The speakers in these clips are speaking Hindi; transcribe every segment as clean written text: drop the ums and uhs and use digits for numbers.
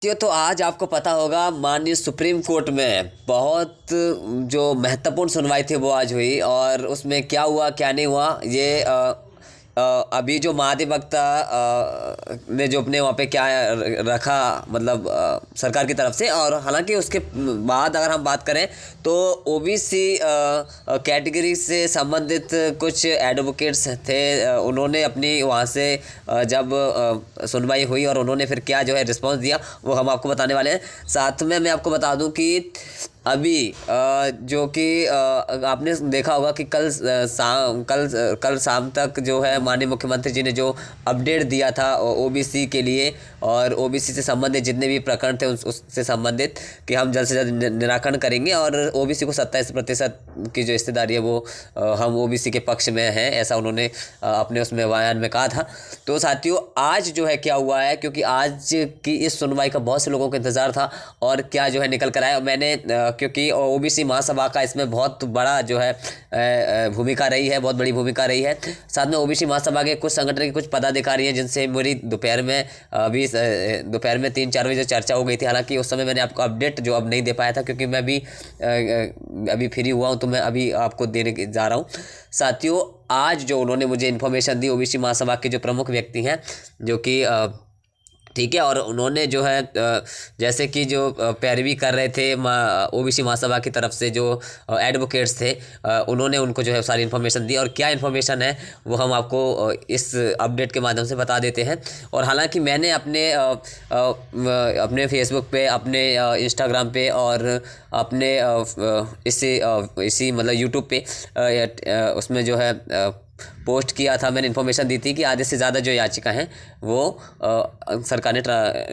ये तो आज आपको पता होगा माननीय सुप्रीम कोर्ट में बहुत जो महत्वपूर्ण सुनवाई थी वो आज हुई। और उसमें क्या हुआ क्या नहीं हुआ ये अभी जो महाधिवक्ता ने जो अपने वहाँ पे क्या रखा, मतलब सरकार की तरफ से। और हालांकि उसके बाद अगर हम बात करें तो ओबीसी कैटेगरी से संबंधित कुछ एडवोकेट्स थे, उन्होंने अपनी वहाँ से जब सुनवाई हुई और उन्होंने फिर क्या जो है रिस्पांस दिया वो हम आपको बताने वाले हैं। साथ में मैं आपको बता दूं कि अभी जो कि आपने देखा होगा कि कल शाम तक जो है माननीय मुख्यमंत्री जी ने जो अपडेट दिया था ओबीसी के लिए और ओबीसी से संबंधित जितने भी प्रकरण थे उससे संबंधित कि हम जल्द से जल्द निराकरण करेंगे और ओबीसी को 27% की जो हिस्सेदारी है वो हम ओबीसी के पक्ष में हैं, ऐसा उन्होंने अपने उसमें बयान में कहा था। तो साथियों आज जो है क्या हुआ है, क्योंकि आज की इस सुनवाई का बहुत से लोगों को इंतज़ार था और क्या जो है निकल कर आया। मैंने क्योंकि ओबीसी महासभा का इसमें बहुत बड़ा जो है भूमिका रही है, बहुत बड़ी भूमिका रही है। साथ में ओबीसी महासभा के कुछ संगठन के कुछ पदाधिकारी हैं जिनसे मेरी दोपहर में 3-4 बजे चर्चा हो गई थी। हालांकि उस समय मैंने आपको अपडेट जो अब नहीं दे पाया था क्योंकि मैं भी अभी फ्री हुआ हूं, तो मैं अभी आपको देने जा रहा हूं। साथियों आज जो उन्होंने मुझे इन्फॉर्मेशन दी ओबीसी महासभा के जो प्रमुख व्यक्ति हैं जो कि ठीक है, और उन्होंने जो है जैसे कि जो पैरवी कर रहे थे ओबीसी महासभा की तरफ से जो एडवोकेट्स थे, उन्होंने उनको जो है सारी इन्फॉर्मेशन दी। और क्या इन्फॉर्मेशन है वो हम आपको इस अपडेट के माध्यम से बता देते हैं। और हालांकि मैंने अपने फेसबुक पे, अपने इंस्टाग्राम पे और अपने इसी मतलब यूट्यूब पे उसमें जो है पोस्ट किया था, मैंने इन्फॉर्मेशन दी थी कि आधे से ज़्यादा जो याचिका हैं वो सरकार ने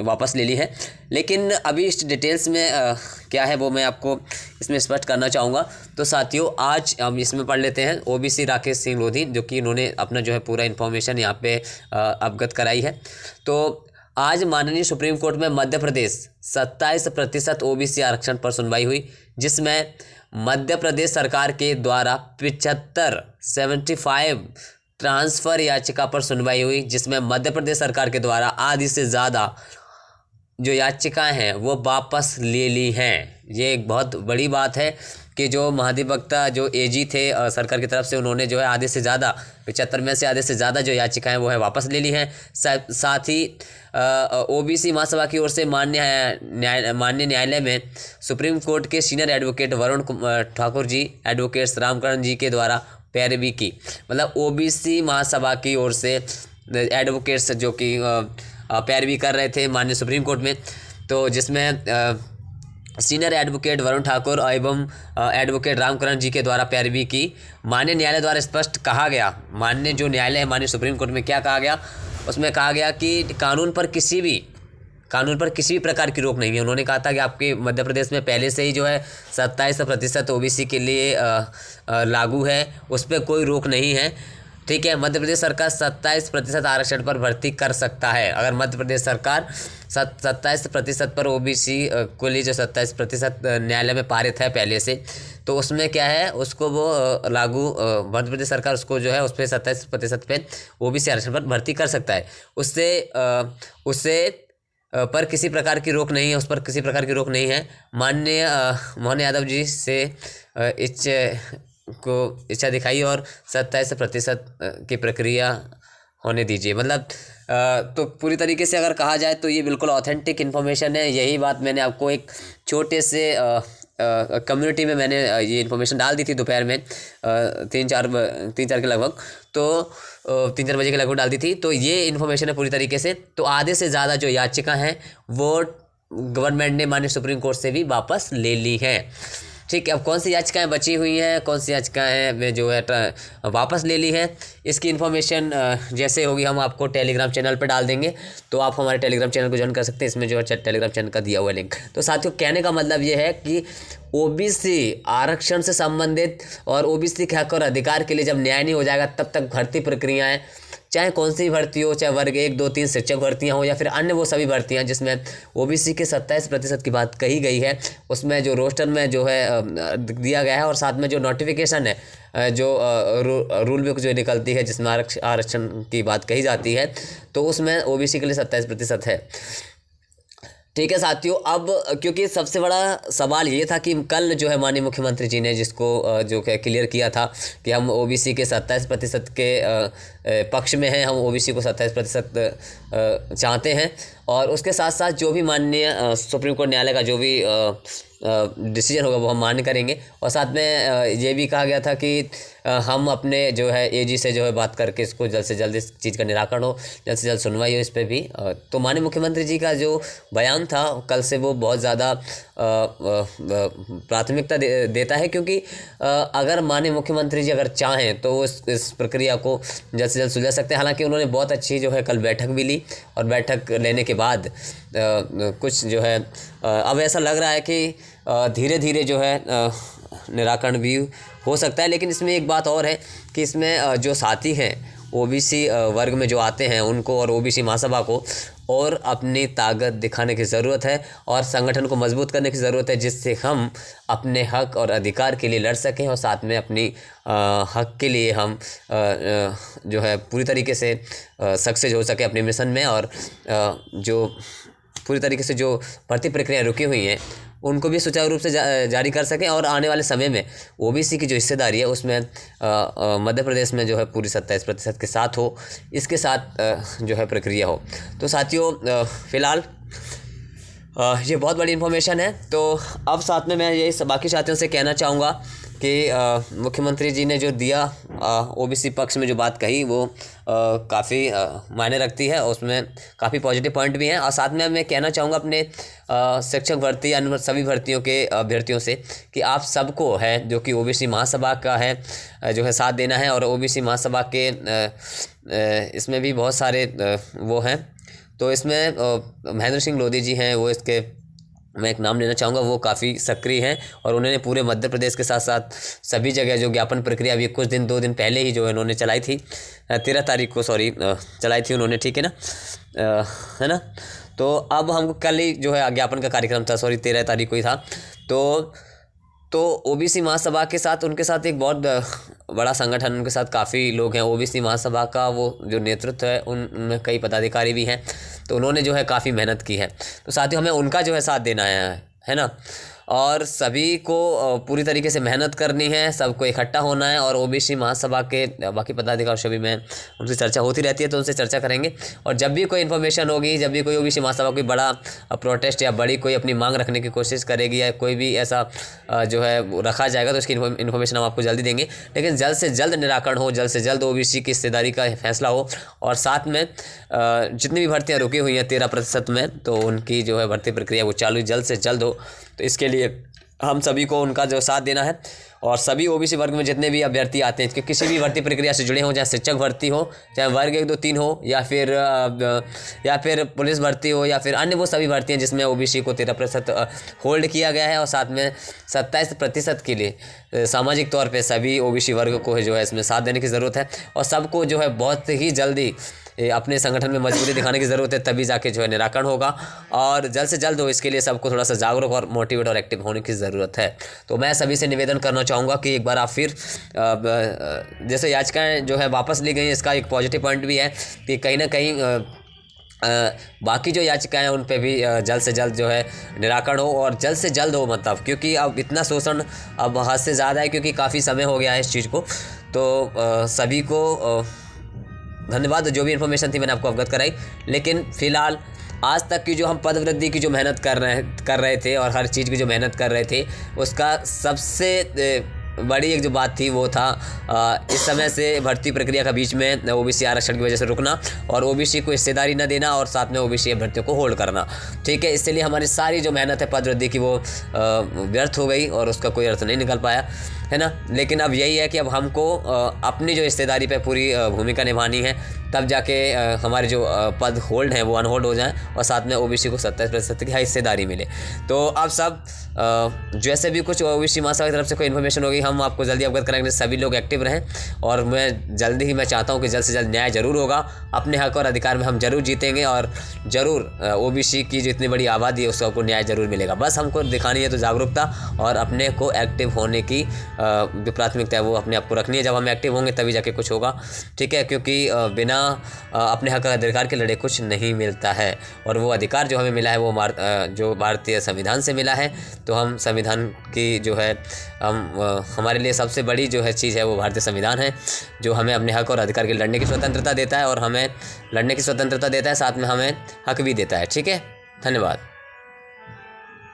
वापस ले ली है। लेकिन अभी इस डिटेल्स में क्या है वो मैं आपको इसमें स्पष्ट करना चाहूँगा। तो साथियों आज हम इसमें पढ़ लेते हैं ओबीसी राकेश सिंह लोधी, जो कि इन्होंने अपना जो है पूरा इन्फॉर्मेशन यहाँ पे अवगत कराई है। तो आज माननीय सुप्रीम कोर्ट में मध्य प्रदेश 27% ओबीसी आरक्षण पर सुनवाई हुई, जिसमें मध्य प्रदेश सरकार के द्वारा 75 ट्रांसफ़र याचिका पर सुनवाई हुई, जिसमें मध्य प्रदेश सरकार के द्वारा आधी से ज़्यादा जो याचिकाएं हैं वो वापस ले ली हैं। ये एक बहुत बड़ी बात है कि जो महाधिवक्ता जो एजी थे सरकार की तरफ से, उन्होंने जो है आधे से ज़्यादा 75 में से आधे से ज़्यादा जो याचिकाएं वो है वापस ले ली हैं। साथ ही ओबीसी महासभा की ओर से माननीय न्यायालय में सुप्रीम कोर्ट के senior advocate Varun Thakur ji, advocates Ramkaran जी के द्वारा पैरवी की। मतलब ओबीसी महासभा की ओर से एडवोकेट्स जो कि पैरवी कर रहे थे माननीय सुप्रीम कोर्ट में, तो जिसमें सीनियर एडवोकेट वरुण ठाकुर एवं एडवोकेट रामकरण जी के द्वारा पैरवी की। माननीय न्यायालय द्वारा स्पष्ट कहा गया, माननीय जो न्यायालय है माननीय सुप्रीम कोर्ट में क्या कहा गया, उसमें कहा गया कि कानून पर किसी भी प्रकार की रोक नहीं है। उन्होंने कहा था कि आपके मध्य प्रदेश में पहले से ही जो है 27% ओबीसी के लिए लागू है, उस पर कोई रोक नहीं है। ठीक है, मध्य प्रदेश सरकार 27% आरक्षण पर भर्ती कर सकता है। अगर मध्य प्रदेश सरकार 27% पर ओबीसी को लिए जो 27% न्यायालय में पारित है पहले से, तो उसमें क्या है उसको वो लागू मध्य प्रदेश सरकार उसको जो है उस पर 27% पे ओबीसी आरक्षण पर भर्ती कर सकता है। उससे पर किसी प्रकार की रोक नहीं है, उस पर किसी प्रकार की रोक नहीं है। माननीय मोहन यादव जी से इच्छा दिखाई और 27% की प्रक्रिया होने दीजिए। मतलब तो पूरी तरीके से अगर कहा जाए तो ये बिल्कुल ऑथेंटिक इन्फॉर्मेशन है। यही बात मैंने आपको एक छोटे से कम्युनिटी में मैंने ये इन्फॉर्मेशन डाल दी थी दोपहर में 3-4 के लगभग, तो 3-4 बजे के लगभग डाल दी थी। तो ये इन्फॉर्मेशन है पूरी तरीके से। तो आधे से ज़्यादा जो याचिका हैं वो गवर्नमेंट ने माननीय सुप्रीम कोर्ट से भी वापस ले ली हैं। ठीक है, अब कौन सी याचिकाएं बची हुई हैं, कौन सी याचिकाएं जो है वापस ले ली हैं, इसकी इन्फॉर्मेशन जैसे होगी हम आपको टेलीग्राम चैनल पर डाल देंगे, तो आप हमारे टेलीग्राम चैनल को ज्वाइन कर सकते हैं। इसमें जो है टेलीग्राम चैनल का दिया हुआ लिंक। तो साथियों कहने का मतलब ये है कि ओबीसी आरक्षण से संबंधित और ओबीसी के हक और अधिकार के लिए जब न्याय नहीं हो जाएगा तब तक भर्ती प्रक्रियाएँ चाहे कौन सी भर्ती हो, चाहे वर्ग 1, 2, 3 शिक्षक भर्तियां हो या फिर अन्य वो सभी भर्तियां जिसमें ओबीसी के 27% की बात कही गई है, उसमें जो रोस्टर में जो है दिया गया है और साथ में जो नोटिफिकेशन है जो रूल बुक जो निकलती है जिसमें आरक्षण की बात कही जाती है, तो उसमें ओबीसी के लिए 27% है। ठीक है साथियों, अब क्योंकि सबसे बड़ा सवाल ये था कि कल जो है माननीय मुख्यमंत्री जी ने जिसको जो क्लियर किया था कि हम ओबीसी के 27% के पक्ष में हैं, हम ओबीसी को 27% चाहते हैं, और उसके साथ साथ जो भी माननीय सुप्रीम कोर्ट न्यायालय का जो भी डिसीजन होगा वो हम मान्य करेंगे। और साथ में ये भी कहा गया था कि हम अपने जो है एजी से जो है बात करके इसको जल्द से जल्द इस चीज़ का निराकरण हो, जल्द से जल्द सुनवाई हो इस पर भी। तो माननीय मुख्यमंत्री जी का जो बयान था कल से वो बहुत ज़्यादा प्राथमिकता देता है, क्योंकि अगर माननीय मुख्यमंत्री जी अगर चाहें तो वो इस प्रक्रिया को जल्द से जल्द सुलझा सकते हैं। हालांकि उन्होंने बहुत अच्छी जो है कल बैठक भी ली, और बैठक लेने के बाद कुछ जो है अब ऐसा लग रहा है कि धीरे धीरे जो है निराकरण भी हो सकता है। लेकिन इसमें एक बात और है कि इसमें जो साथी हैं ओबीसी वर्ग में जो आते हैं उनको और ओबीसी महासभा को और अपनी ताकत दिखाने की ज़रूरत है, और संगठन को मजबूत करने की ज़रूरत है, जिससे हम अपने हक और अधिकार के लिए लड़ सकें, और साथ में अपनी हक के लिए हम जो है पूरी तरीके से सक्सेस हो सके अपने मिशन में, और जो पूरी तरीके से जो भर्ती प्रक्रिया रुकी हुई हैं उनको भी सुचारू रूप से जारी कर सकें, और आने वाले समय में ओबीसी की जो हिस्सेदारी है उसमें मध्य प्रदेश में जो है पूरी 27% के साथ हो, इसके साथ जो है प्रक्रिया हो। तो साथियों फ़िलहाल ये बहुत बड़ी इन्फॉर्मेशन है। तो अब साथ में मैं यही बाकी साथियों से कहना चाहूँगा कि मुख्यमंत्री जी ने जो दिया ओबीसी पक्ष में जो बात कही वो काफ़ी मायने रखती है, और उसमें काफ़ी पॉजिटिव पॉइंट भी हैं। और साथ में मैं कहना चाहूँगा अपने शिक्षक भर्ती अन्य सभी भर्तियों के अभ्यर्थियों से कि आप सबको है जो कि ओबीसी महासभा का है जो है साथ देना है, और ओबीसी महासभा के इसमें भी बहुत सारे वो हैं। तो इसमें महेंद्र सिंह लोधी जी हैं, वो इसके मैं एक नाम लेना चाहूँगा, वो काफ़ी सक्रिय हैं, और उन्होंने पूरे मध्य प्रदेश के साथ साथ सभी जगह जो ज्ञापन प्रक्रिया अभी कुछ दिन 2 दिन पहले ही जो है उन्होंने चलाई थी, 13 तारीख को चलाई थी उन्होंने, ठीक है ना, है ना। तो अब हमको कल ही जो है ज्ञापन का कार्यक्रम था, 13 तारीख को ही था। तो ओबीसी महासभा के साथ उनके साथ एक बहुत बड़ा संगठन, उनके साथ काफ़ी लोग हैं। ओबीसी महासभा का वो जो नेतृत्व है उनमें कई पदाधिकारी भी हैं, तो उन्होंने जो है काफ़ी मेहनत की है। तो साथियों हमें उनका जो है साथ देना है ना, और सभी को पूरी तरीके से मेहनत करनी है, सबको इकट्ठा होना है। और ओबीसी महासभा के बाकी पदाधिकारियों से भी मैं उनसे चर्चा होती रहती है, तो उनसे चर्चा करेंगे। और जब भी कोई इन्फॉर्मेशन होगी, जब भी कोई ओबीसी महासभा कोई बड़ा प्रोटेस्ट या बड़ी कोई अपनी मांग रखने की कोशिश करेगी, या कोई भी ऐसा जो है रखा जाएगा, तो उसकी इन्फॉर्मेशन हम आपको जल्दी देंगे। लेकिन जल्द से जल्द निराकरण हो, जल्द से जल्द ओबीसी की हिस्सेदारी का फैसला हो, और साथ में जितनी भी भर्तियाँ रुकी हुई हैं 13% में, तो उनकी जो है भर्ती प्रक्रिया वो चालू जल्द से जल्द हो। तो इसके लिए हम सभी को उनका जो साथ देना है, और सभी ओबीसी वर्ग में जितने भी अभ्यर्थी आते हैं कि किसी भी भर्ती प्रक्रिया से जुड़े हों, चाहे शिक्षक भर्ती हो, चाहे वर्ग 1, 2, 3 हो, या फिर पुलिस भर्ती हो, या फिर अन्य वो सभी भर्तियाँ जिसमें ओबीसी को 13% होल्ड किया गया है, और साथ में 27% के लिए सामाजिक तौर पे सभी ओबीसी वर्ग को जो है इसमें साथ देने की ज़रूरत है। और सबको जो है बहुत ही जल्दी अपने संगठन में मजबूती दिखाने की ज़रूरत है, तभी जाके जो है निराकरण होगा, और जल्द से जल्द हो। इसके लिए सबको थोड़ा सा जागरूक और मोटिवेट और एक्टिव होने की ज़रूरत है। तो मैं सभी से निवेदन करना चाहूँगा कि एक बार आप फिर जैसे याचिकाएँ जो है वापस ली गई, इसका एक पॉजिटिव पॉइंट भी है कि कहीं ना कहीं बाकी जो याचिकाएँ हैं उन पे भी जल्द से जल्द जो है निराकरण हो, और जल्द से जल्द हो, मतलब क्योंकि अब इतना शोषण अब हद से ज़्यादा है, क्योंकि काफ़ी समय हो गया है इस चीज़ को। तो सभी को धन्यवाद, जो भी इन्फॉर्मेशन थी मैंने आपको अवगत कराई। लेकिन फ़िलहाल आज तक की जो हम पद वृद्धि की जो मेहनत कर रहे थे, और हर चीज़ की जो मेहनत कर रहे थे, उसका सबसे बड़ी एक जो बात थी वो था इस समय से भर्ती प्रक्रिया का बीच में ओबीसी आरक्षण की वजह से रुकना, और ओबीसी को हिस्सेदारी न देना, और साथ में ओबीसी अभ्यर्थियों को होल्ड करना, ठीक है। इसलिए हमारी सारी जो मेहनत है पद वृद्धि की वो व्यर्थ हो गई, और उसका कोई अर्थ नहीं निकल पाया, है ना। लेकिन अब यही है कि अब हमको अपनी जो हिस्सेदारी पे पूरी भूमिका निभानी है, तब जाके हमारे जो पद होल्ड हैं वो अनहोल्ड हो जाएं, और साथ में ओबीसी को 27% की हिस्सेदारी मिले। तो अब सब जैसे भी कुछ ओबीसी महासभा की तरफ से कोई इन्फॉर्मेशन होगी हम आपको जल्दी अवगत कराएंगे। सभी लोग एक्टिव रहें, और मैं चाहता हूं कि जल्द से जल्द न्याय ज़रूर होगा, अपने हक और अधिकार में हम जरूर जीतेंगे, और ज़रूर ओबीसी की जो इतनी बड़ी आबादी है उसको न्याय ज़रूर मिलेगा। बस हमको दिखानी है तो जागरूकता, और अपने को एक्टिव होने की जो प्राथमिकता है वो अपने आप को रखनी है। जब हम एक्टिव होंगे तभी जाके कुछ होगा, ठीक है, क्योंकि बिना बिना अपने हक अधिकार के लड़े कुछ नहीं मिलता है। और वो अधिकार जो हमें मिला है वो जो भारतीय संविधान से मिला है। तो हम संविधान की जो है हमारे लिए सबसे बड़ी जो है चीज़ है वो भारतीय संविधान है, जो हमें अपने हक और अधिकार के लड़ने की स्वतंत्रता देता है और हमें लड़ने की स्वतंत्रता देता है, साथ में हमें हक भी देता है। ठीक है, धन्यवाद।